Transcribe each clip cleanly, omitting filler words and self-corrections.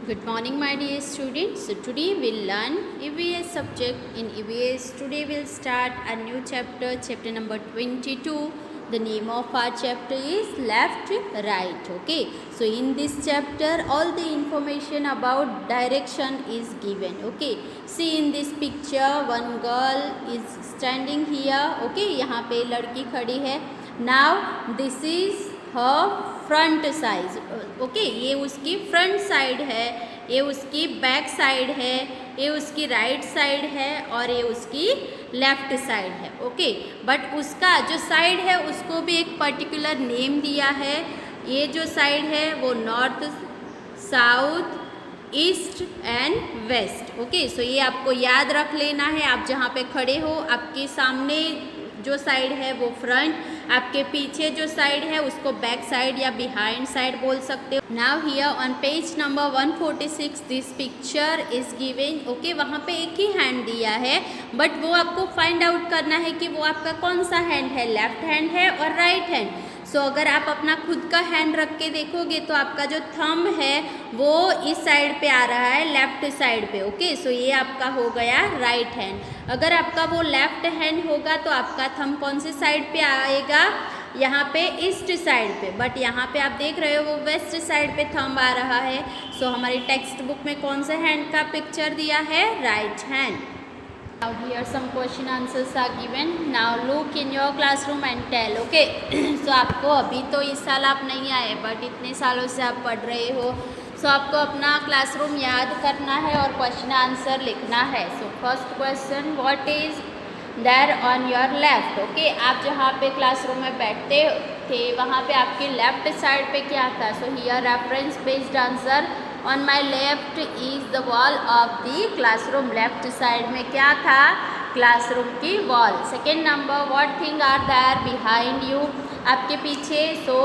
Good morning, my dear students. So today we'll learn EVS subject. In EVS, today we'll start a new chapter, chapter number 22. The name of our chapter is left, right. Okay. So in this chapter, all the information about direction is given. Okay. See in this picture, one girl is standing here. Okay. यहाँ पे लड़की खड़ी है. Now this is her front size. Okay, ये उसकी front side है, ये उसकी बैक साइड है, ये उसकी राइट साइड है और ये उसकी लेफ्ट साइड है. ओके, बट उसका जो साइड है उसको भी एक पर्टिकुलर नेम दिया है. ये जो साइड है वो north, south, east and west. Okay, so ये आपको याद रख लेना है. आप जहाँ पे खड़े हो, आपके सामने जो साइड है वो फ्रंट, आपके पीछे जो साइड है उसको बैक साइड या बिहाइंड साइड बोल सकते हो. Now here on page number 146 this picture is given. Okay, वहाँ पे एक ही हैंड दिया है, बट वो आपको फाइंड आउट करना है कि वो आपका कौन सा हैंड है, लेफ्ट हैंड है और राइट हैंड. सो अगर आप अपना खुद का हैंड रख के देखोगे तो आपका जो थंब है वो इस साइड पे आ रहा है, लेफ्ट साइड पे. ओके, सो ये आपका हो गया राइट हैंड. अगर आपका वो लेफ्ट हैंड होगा तो आपका थंब कौन से साइड पे आएगा, यहाँ पे ईस्ट साइड पे. बट यहाँ पे आप देख रहे हो वो वेस्ट साइड पे थंब आ रहा है. सो हमारी टेक्स्ट बुक में कौन से हैंड का पिक्चर दिया है, right hand. Now here some question answers are given. Now look in your classroom and tell. Okay. So आपको अभी तो इस साल आप नहीं आए, बट इतने सालों से आप पढ़ रहे हो. सो आपको अपना क्लासरूम याद करना है और क्वेश्चन आंसर लिखना है. So first question, what is there on your left. Okay, आप जहाँ पे क्लासरूम में बैठते थे वहाँ पे आपके लेफ्ट साइड पे क्या था. So here reference based answer, on my left is the wall of the classroom. Left side में क्या था, क्लासरूम की wall. Second number, what thing are there behind you. आपके पीछे. So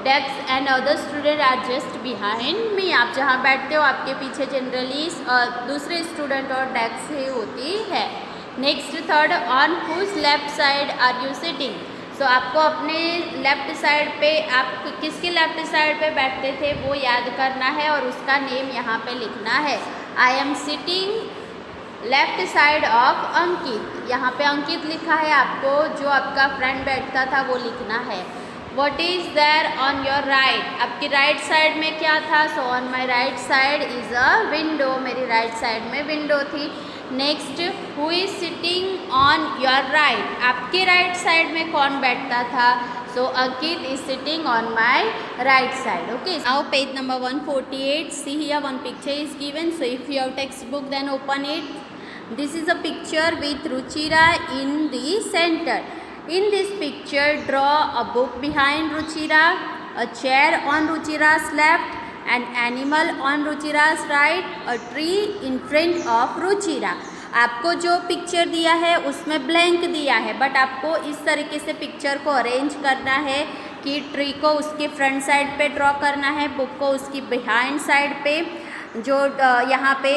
desk and other student are just behind me. आप जहाँ बैठते हो आपके पीछे जनरली दूसरे स्टूडेंट और डेस्क ही होती है. Next third, on whose left side are you sitting. तो आपको अपने लेफ़्ट साइड पे, आप किसके लेफ़्ट साइड पे बैठते थे वो याद करना है और उसका नेम यहाँ पे लिखना है. I am sitting left side of Ankit. यहाँ पे अंकित लिखा है, आपको जो आपका फ्रेंड बैठता था वो लिखना है. What is there on your right. आपकी राइट साइड में क्या था. So on my right side is a window. मेरी राइट साइड में विंडो थी. Next, who is sitting on your right. आपके राइट साइड में कौन बैठता था. So Ankit is sitting on my right side. Okay, now page number 148. See here one picture is given. So if you have text book then open it. This is a picture with Ruchira in the centre. In this picture, draw a book behind Ruchira, a chair on Ruchira's left, an animal on Ruchira's right, a tree in front of Ruchira. आपको जो picture दिया है उसमें blank दिया है, but आपको इस तरीके से पिक्चर को अरेंज करना है कि ट्री को उसके फ्रंट साइड पे ड्रॉ करना है, बुक को उसकी बिहाइंड साइड पे. जो यहाँ पे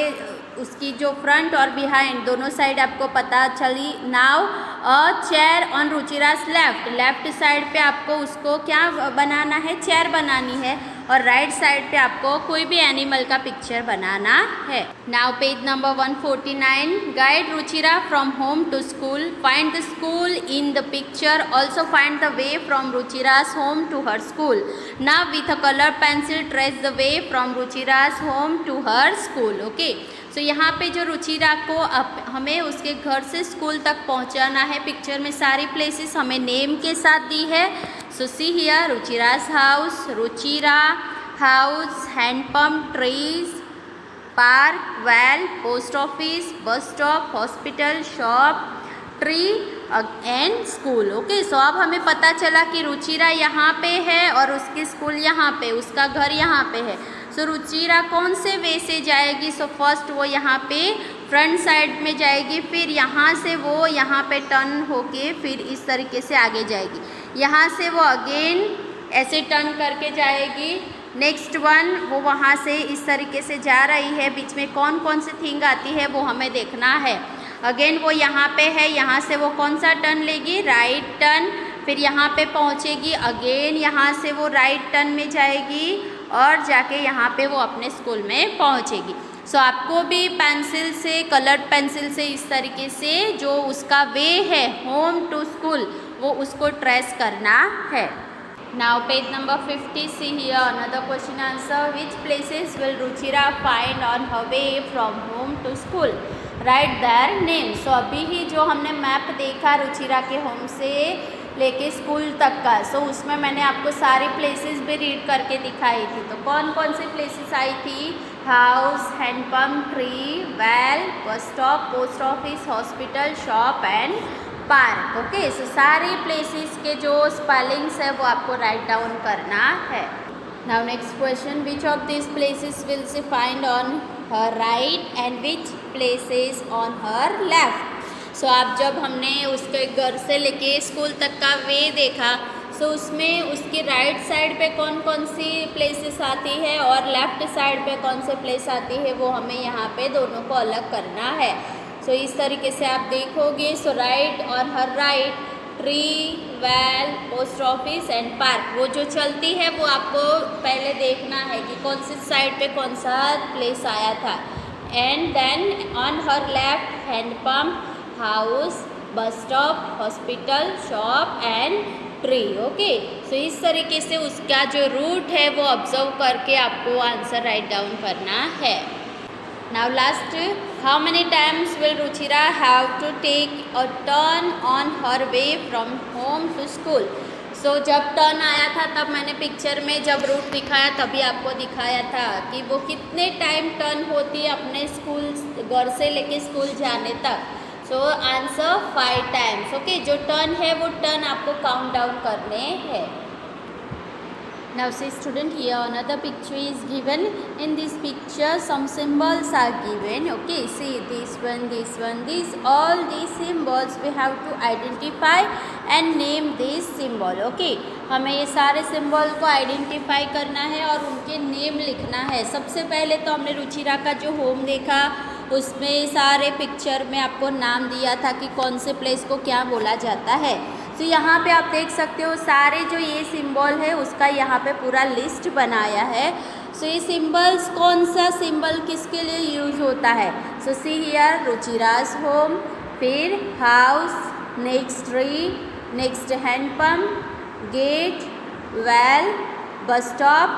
उसकी जो फ्रंट और बिहाइंड दोनों साइड आपको पता चली. Now a chair on Ruchira's left. Left side पे आपको उसको क्या बनाना है, चेयर बनानी है. और राइट साइड पे आपको कोई भी एनिमल का पिक्चर बनाना है. Now page number 149. Guide Ruchira from home to school. Find the school in the picture. Also find the way from Ruchira's home to her school. Now with a colour pencil trace the way from Ruchira's home to her school. Okay, so यहाँ पे जो रुचिरा को हमें उसके घर से school तक पहुँचाना है. पिक्चर में सारी प्लेसेस हमें नेम के साथ दी है. So see here, Ruchira's house, Ruchira house, hand pump, trees, park, well, post office, bus stop, hospital, shop, tree and school. Okay, so अब हमें पता चला कि रुचिरा यहाँ पे है और उसकी स्कूल यहाँ पे, उसका घर यहाँ पे है. सो रुचिरा कौन से वे से जाएगी. सो फर्स्ट वो यहाँ पे फ्रंट साइड में जाएगी, फिर यहाँ से वो यहाँ पे टर्न होके फिर इस तरीके से आगे जाएगी. यहाँ से वो अगेन ऐसे टर्न करके जाएगी. नेक्स्ट वन, वो वहाँ से इस तरीके से जा रही है. बीच में कौन कौन सी थिंग आती है वो हमें देखना है. अगेन वो यहाँ पे है, यहाँ से वो कौन सा टर्न लेगी, राइट टर्न. फिर यहाँ पे पहुँचेगी, अगेन यहाँ से वो राइट टर्न में जाएगी और जाके यहाँ पे वो अपने स्कूल में पहुँचेगी। सो आपको भी पेंसिल से, कलर्ड पेंसिल से इस तरीके से जो उसका वे है होम टू स्कूल वो उसको ट्रेस करना है। Now page number 50, see here another question answer. Which places will Ruchira find on her way from home to school? Write their names. So अभी ही जो हमने मैप देखा रुचिरा के होम से लेके स्कूल तक का, सो उसमें मैंने आपको सारी प्लेसेस भी रीड करके दिखाई थी। तो कौन कौन सी प्लेसेस आई थी? House, hand pump, tree, well, bus stop, post office, hospital, shop and park. Okay, so सारी प्लेसेस के जो स्पेलिंग्स है वो आपको राइट डाउन करना है। Now next question, which of this places will she find on her right and which places on her left? So आप जब हमने उसके घर से लेके स्कूल तक का वे देखा, सो उसमें उसकी राइट साइड पे कौन कौन सी प्लेसेस आती है और लेफ्ट साइड पे कौन से प्लेस आती है वो हमें यहाँ पे दोनों को अलग करना है। सो इस तरीके से आप देखोगे। सो राइट और her right, tree, well, post office and park, वो जो चलती है वो आपको पहले देखना है कि कौन सी साइड पे कौन सा प्लेस आया था। And then on her left, hand pump, house, bus stop, hospital, shop and tree. Okay, so इस तरीके से उसका जो रूट है वो ऑब्जर्व करके आपको आंसर राइट डाउन करना है। Now last, how many times will Ruchira have to take a turn on her way from home to school? So जब टर्न आया था तब मैंने पिक्चर में जब रूट दिखाया तभी आपको दिखाया था कि वो कितने टाइम टर्न होती है अपने स्कूल, घर से लेके स्कूल जाने तक। So answer 5 times. ओके, जो टर्न है वो टर्न आपको काउंट डाउन करने हैं। Now see student, here another picture is given. In this picture some symbols are given. Okay, see this one, this, all these symbols we have to identify and name this symbol. Okay, हमें ये सारे symbol को identify करना है और उनके name लिखना है। सबसे पहले तो हमने रुचिरा का जो होम देखा उसमें सारे पिक्चर में आपको नाम दिया था कि कौन से प्लेस को क्या बोला जाता है। तो यहाँ पे आप देख सकते हो सारे जो ये सिंबल है उसका यहाँ पे पूरा लिस्ट बनाया है। सो ये सिंबल्स, कौन सा सिंबल किसके लिए यूज होता है? So see here, Ruchira's home, फिर house, next tree, next hand pump, gate, well, bus stop,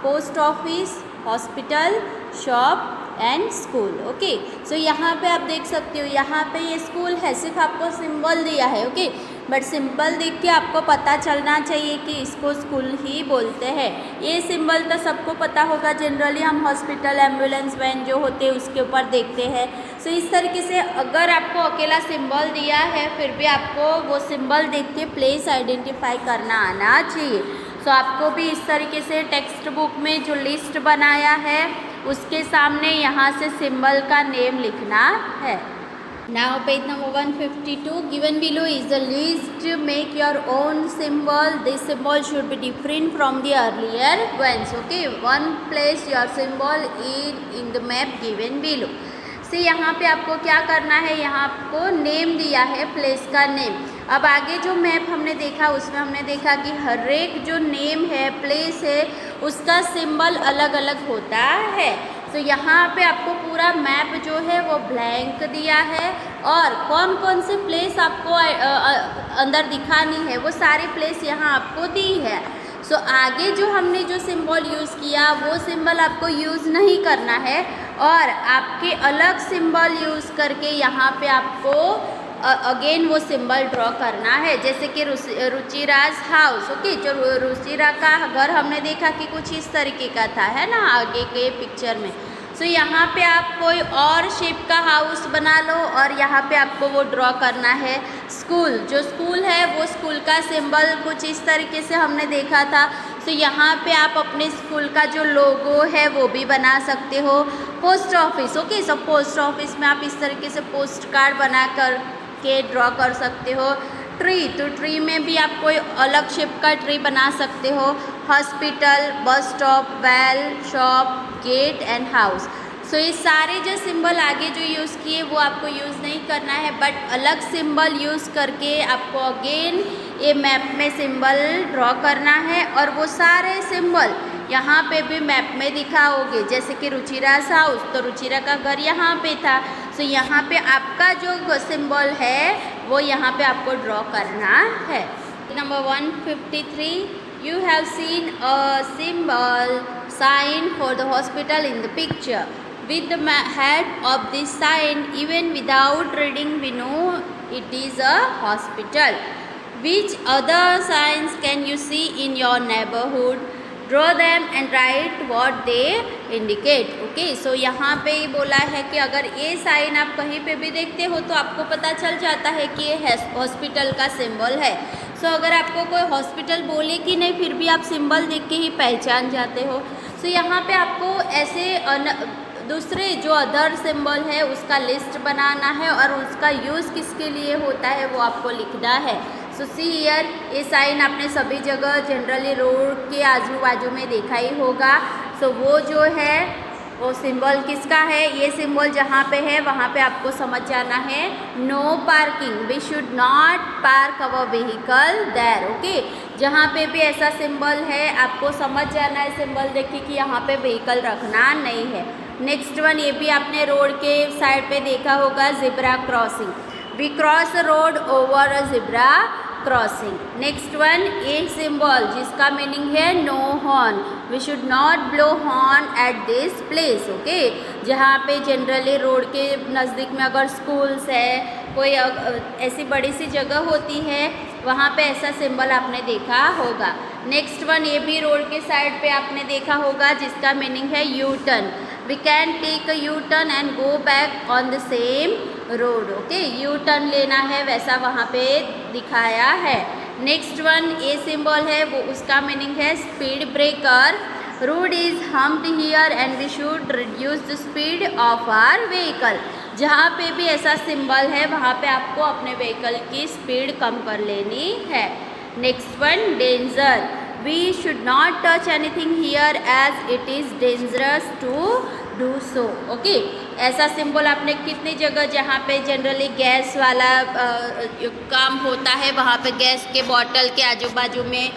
post office, hospital, shop and school. Okay, so यहाँ पे आप देख सकते हो यहाँ पे ये स्कूल है, सिर्फ आपको सिंबल दिया है। ओके, बट सिंबल देख के आपको पता चलना चाहिए कि इसको स्कूल ही बोलते हैं। ये सिंबल तो सबको पता होगा, जनरली हम हॉस्पिटल, एम्बुलेंस वैन जो होते हैं उसके ऊपर देखते हैं। सो इस तरीके से अगर आपको अकेला सिंबल दिया है फिर भी आपको वो सिंबल देख के प्लेस आइडेंटिफाई करना आना चाहिए। सो आपको भी इस तरीके से टेक्स्ट बुक में जो लिस्ट बनाया है उसके सामने यहाँ से सिंबल का नेम लिखना है। Now page number 152, given below is the list. Make your own symbol. This symbol should be different from the earlier ones. Okay, one place your symbol in the map given below. से यहाँ पे आपको क्या करना है, यहाँ आपको name दिया है, प्लेस का नेम। अब आगे जो मैप हमने देखा उसमें हमने देखा कि हर एक जो नेम है, प्लेस है, उसका सिंबल अलग अलग होता है। तो यहाँ पे आपको पूरा मैप जो है वो ब्लैंक दिया है और कौन कौन से प्लेस आपको अंदर दिखानी है वो सारी प्लेस यहाँ आपको दी है। सो आगे जो हमने जो सिंबल यूज़ किया वो सिंबल आपको यूज़ नहीं करना है और आपके अलग सिंबल यूज़ करके यहाँ पे आपको अगेन वो सिंबल ड्रॉ करना है। जैसे कि रुचिराज हाउस। ओके, जो रुचिरा का घर हमने देखा कि कुछ इस तरीके का था, है ना, आगे के पिक्चर में। सो यहाँ पे आप कोई और शेप का हाउस बना लो और यहाँ पे आपको वो ड्रॉ करना है स्कूल। जो स्कूल है वो स्कूल का सिंबल कुछ इस तरीके से हमने देखा था। तो यहाँ पे आप अपने स्कूल का जो लोगो है वो भी बना सकते हो। Post office, okay, so post office में आप इस तरीके से पोस्ट कार्ड बना कर के ड्रॉ कर सकते हो। ट्री, तो ट्री में भी आप कोई अलग शेप का ट्री बना सकते हो। Hospital, bus stop, well, shop, gate and house. So ये सारे जो सिंबल आगे जो यूज़ किए वो आपको यूज़ नहीं करना है, बट अलग सिंबल यूज़ करके आपको अगेन ये मैप में सिंबल ड्रॉ करना है और वो सारे सिंबल यहाँ पे भी मैप में दिखाओगे, जैसे कि रुचिरा's हाउस, तो रुचिरा का घर यहाँ पे था। सो यहाँ पे आपका जो सिंबल है वो यहाँ पे आपको ड्रॉ करना है। Number 153, you have seen a symbol sign for the hospital in the picture. With the head of this sign, even without reading, we know it is a hospital. Which other signs can you see in your neighborhood? Draw them and write what they indicate. Okay, so यहाँ पे बोला है कि अगर ये sign आप कहीं पे भी देखते हो तो आपको पता चल जाता है कि ये हॉस्पिटल का सिंबल है। सो अगर आपको कोई हॉस्पिटल बोले कि नहीं, फिर भी आप सिंबल देख के ही पहचान जाते हो। सो यहाँ पे आपको ऐसे दूसरे जो अदर सिंबल है उसका लिस्ट बनाना है और उसका यूज़ किसके लिए होता है वो आपको लिखना है। सो सी हियर, ये साइन आपने सभी जगह जनरली रोड के आजू बाजू में देखा ही होगा। सो वो जो है वो सिंबल किसका है, ये सिंबल जहाँ पे है वहाँ पे आपको समझ जाना है no parking, we should not park our vehicle there. Okay, जहाँ पे भी ऐसा सिंबल है आपको समझ जाना है सिंबल देख के कि यहाँ पे व्हीकल रखना नहीं है। नेक्स्ट वन, ये भी आपने रोड के साइड पे देखा होगा, zebra crossing, we cross road over a zebra crossing. Next one, a symbol जिसका मीनिंग है no horn, we should not blow horn at this place. Okay, जहाँ पे जनरली रोड के नज़दीक में अगर स्कूल्स है, कोई ऐसी बड़ी सी जगह होती है, वहाँ पे ऐसा सिंबल आपने देखा होगा। नेक्स्ट वन, ये भी रोड के साइड पे आपने देखा होगा जिसका मीनिंग है U turn, we can take a U turn and go back on the same road. Okay, U turn लेना है वैसा वहाँ पे दिखाया है। नेक्स्ट वन, ये सिंबल है वो उसका मीनिंग है speed breaker, road is humped here and we should reduce the speed of our vehicle. जहाँ पे भी ऐसा सिंबल है वहाँ पे आपको अपने व्हीकल की स्पीड कम कर लेनी है। Next one, danger, we should not touch anything here as it is dangerous to do so. Okay, ऐसा सिंबल आपने कितनी जगह जहाँ पे जनरली गैस वाला काम होता है वहाँ पे गैस के बॉटल के आजू बाजू में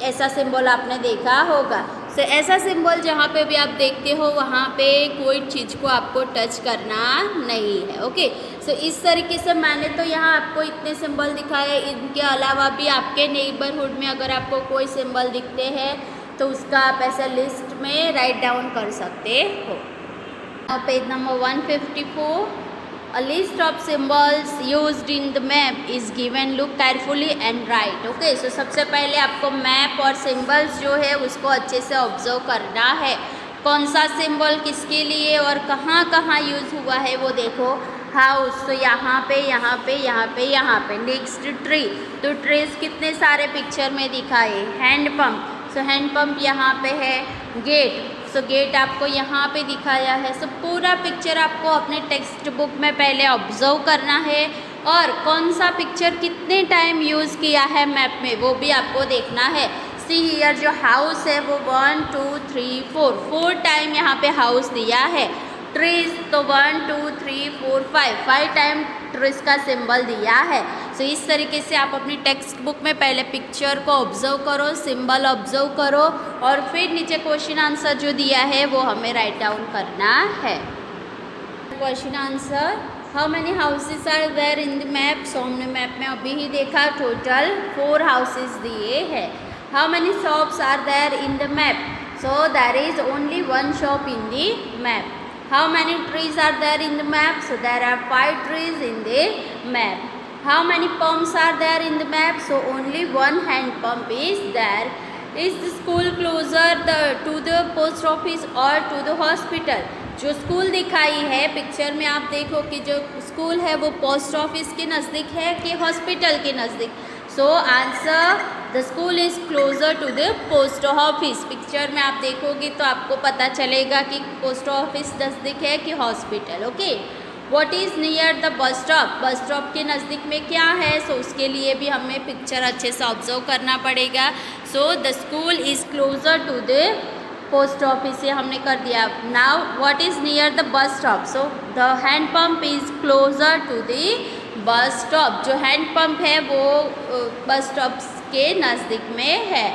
ऐसा सिंबल आपने देखा होगा। सो ऐसा सिंबल जहाँ पे भी आप देखते हो वहाँ पे कोई चीज़ को आपको टच करना नहीं है। ओके, सो इस तरीके से मैंने तो यहाँ आपको इतने सिंबल दिखाए, इनके अलावा भी आपके नेबरहुड में अगर आपको कोई सिंबल दिखते हैं तो उसका आप ऐसे लिस्ट में राइट डाउन कर सकते हो। Page number 154, a list of symbols used in the map is given, look carefully and write. Okay, so सबसे पहले आपको मैप और सिंबल्स जो है उसको अच्छे से ऑब्जर्व करना है, कौन सा सिंबल किसके लिए और कहाँ कहाँ यूज़ हुआ है वो देखो। हाउस, तो यहाँ पे यहाँ पे यहाँ पे यहाँ पे। नेक्स्ट ट्री, तो ट्रीज कितने सारे पिक्चर में दिखाए। हैंड पंप, सो हैंड पंप यहाँ पे है। गेट, सो गेट आपको यहाँ पे दिखाया है। सो पूरा पिक्चर आपको अपने टेक्स्ट बुक में पहले ऑब्जर्व करना है और कौन सा पिक्चर कितने टाइम यूज़ किया है मैप में वो भी आपको देखना है। सी हियर, जो हाउस है वो 1 2 3 4 टाइम यहाँ पे हाउस दिया है। ट्रीज, तो 1 2 3 4 5 टाइम ट्रीज का सिंबल दिया है। सो इस तरीके से आप अपनी टेक्स्ट बुक में पहले पिक्चर को ऑब्जर्व करो, सिंबल ऑब्जर्व करो और फिर नीचे क्वेश्चन आंसर जो दिया है वो हमें राइट डाउन करना है। Question answer, how many houses are there in the map. So हमने मैप में अभी ही देखा टोटल 4 हाउसेज दिए हैं। How many shops are there in the map. So there is only 1 shop in the map. How many trees are there in the map? So there are 5 trees in the map. How many pumps are there in the map? So only one hand pump is there. Is the school closer to the post office or to the hospital? जो school दिखाई है picture में आप देखो कि जो school है वो पोस्ट ऑफिस के नज़दीक है कि हॉस्पिटल के नज़दीक। So answer, the school is closer to the post office. Picture में आप देखोगे तो आपको पता चलेगा कि पोस्ट ऑफिस नज़दीक है कि hospital. Okay, what is near the bus stop. बस स्टॉप के नज़दीक में क्या है, सो उसके लिए भी हमें पिक्चर अच्छे से ऑब्जर्व करना पड़ेगा। So the school is closer to the post office, ये हमने कर दिया। Now what is near the bus stop. So the hand pump is closer to the bus stop. जो हैंड पंप है वो बस स्टॉप के नज़दीक में है।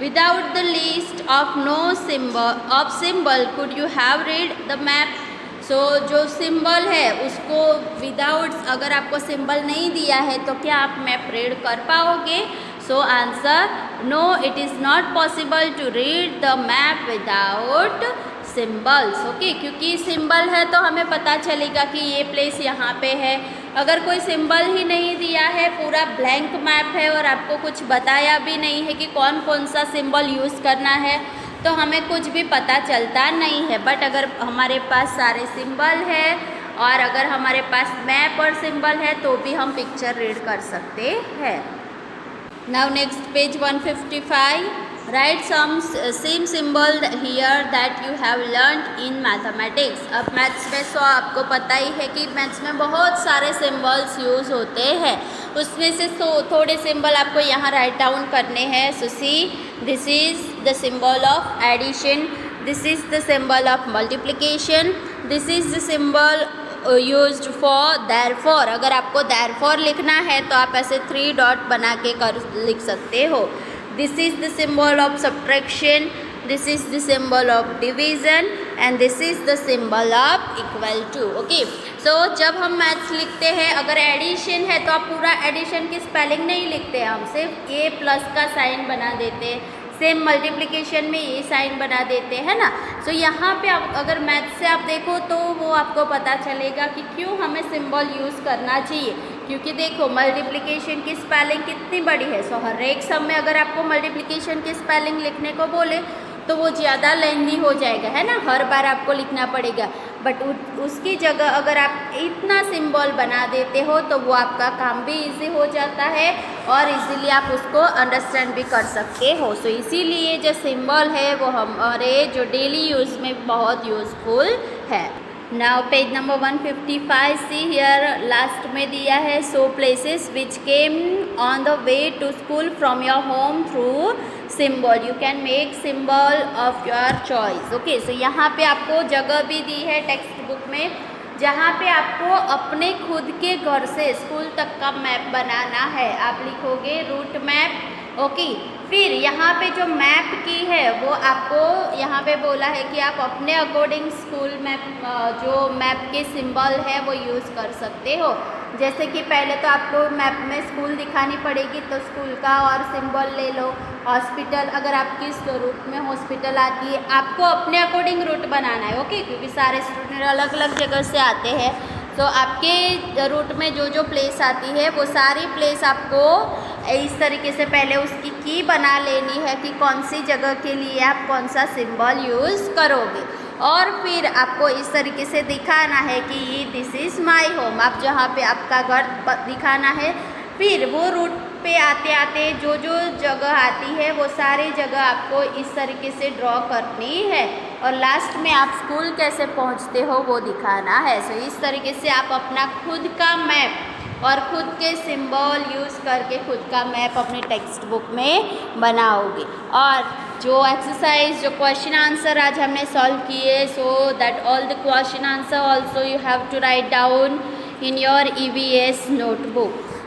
Without the list of no symbol could you have read the map. So जो symbol है उसको विदाउट, अगर आपको सिंबल नहीं दिया है तो क्या आप मैप रीड कर पाओगे? So answer no, it is not possible to read the map without symbols. Okay, क्योंकि सिंबल है तो हमें पता चलेगा कि ये प्लेस यहाँ पे है। अगर कोई सिंबल ही नहीं दिया है, पूरा ब्लैंक मैप है और आपको कुछ बताया भी नहीं है कि कौन कौन सा सिंबल यूज़ करना है, तो हमें कुछ भी पता चलता नहीं है। बट अगर हमारे पास सारे सिंबल है और अगर हमारे पास मैप और सिंबल है तो भी हम पिक्चर रीड कर सकते हैं। Now next page 155, right some same symbol here that you have learned in mathematics. अब मैथ्स में आपको पता ही है कि मैथ्स में बहुत सारे सिंबल्स यूज़ होते हैं, उसमें से थोड़े सिंबल आपको यहाँ राइट डाउन करने हैं। So see, this is the symbol of addition, this is the symbol of multiplication, this is the symbol used for therefore. अगर आपको देयरफॉर लिखना है तो आप ऐसे 3 डॉट बना के लिख सकते हो। This is the symbol of subtraction, this is the symbol of division and this is the symbol of equal to. Okay, so जब हम मैथ्स लिखते हैं, अगर एडिशन है तो आप पूरा एडिशन की स्पेलिंग नहीं लिखते, हम सिर्फ ए प्लस का साइन बना देते हैं। सेम मल्टीप्लिकेशन में ये साइन बना देते हैं ना। सो यहाँ पे आप अगर मैथ से आप देखो तो वो आपको पता चलेगा कि क्यों हमें सिंबल यूज़ करना चाहिए, क्योंकि देखो मल्टीप्लिकेशन की स्पेलिंग कितनी बड़ी है। सो हर एक सम में अगर आपको मल्टीप्लिकेशन की स्पेलिंग लिखने को बोले तो वो ज़्यादा लेंदी हो जाएगा, है ना, हर बार आपको लिखना पड़ेगा। बट उसकी जगह अगर आप इतना सिंबल बना देते हो तो वो आपका काम भी इजी हो जाता है और इजीली आप उसको अंडरस्टैंड भी कर सकते हो। सो इसीलिए जो सिंबल है वो हमारे जो डेली यूज़ में बहुत यूज़फुल है। Now page number 155, see here last में दिया है, so places which came on the way to school from your home through symbol, you can make symbol of your choice. Okay, so यहाँ पे आपको जगह भी दी है टेक्स्ट बुक में जहाँ पे आपको अपने खुद के घर से स्कूल तक का मैप बनाना है। आप लिखोगे रूट मैप। ओके, फिर यहाँ पे जो मैप की है वो आपको यहाँ पे बोला है कि आप अपने अकॉर्डिंग स्कूल मैप जो मैप के सिंबल है वो यूज़ कर सकते हो। जैसे कि पहले तो आपको मैप में स्कूल दिखानी पड़ेगी तो स्कूल का और सिंबल ले लो। हॉस्पिटल, अगर आपकी रूट में हॉस्पिटल आती है, आपको अपने अकॉर्डिंग रूट बनाना है। ओके, क्योंकि सारे स्टूडेंट अलग अलग जगह से आते हैं, तो आपके रूट में जो जो प्लेस आती है वो सारी प्लेस आपको इस तरीके से पहले उसकी की बना लेनी है कि कौन सी जगह के लिए आप कौन सा सिंबल यूज़ करोगे। और फिर आपको इस तरीके से दिखाना है कि ये दिस इज़ माय होम, आप जहाँ पे आपका घर दिखाना है। फिर वो रूट पे आते आते जो जो जगह आती है वो सारी जगह आपको इस तरीके से ड्रॉ करनी है और लास्ट में आप स्कूल कैसे पहुंचते हो वो दिखाना है। सो इस तरीके से आप अपना खुद का मैप और खुद के सिंबल यूज़ करके खुद का मैप अपने टेक्स्ट बुक में बनाओगे। और जो एक्सरसाइज, जो क्वेश्चन आंसर आज हमने सॉल्व किए, so that all the question answer also you have to write down in your EVS notebook.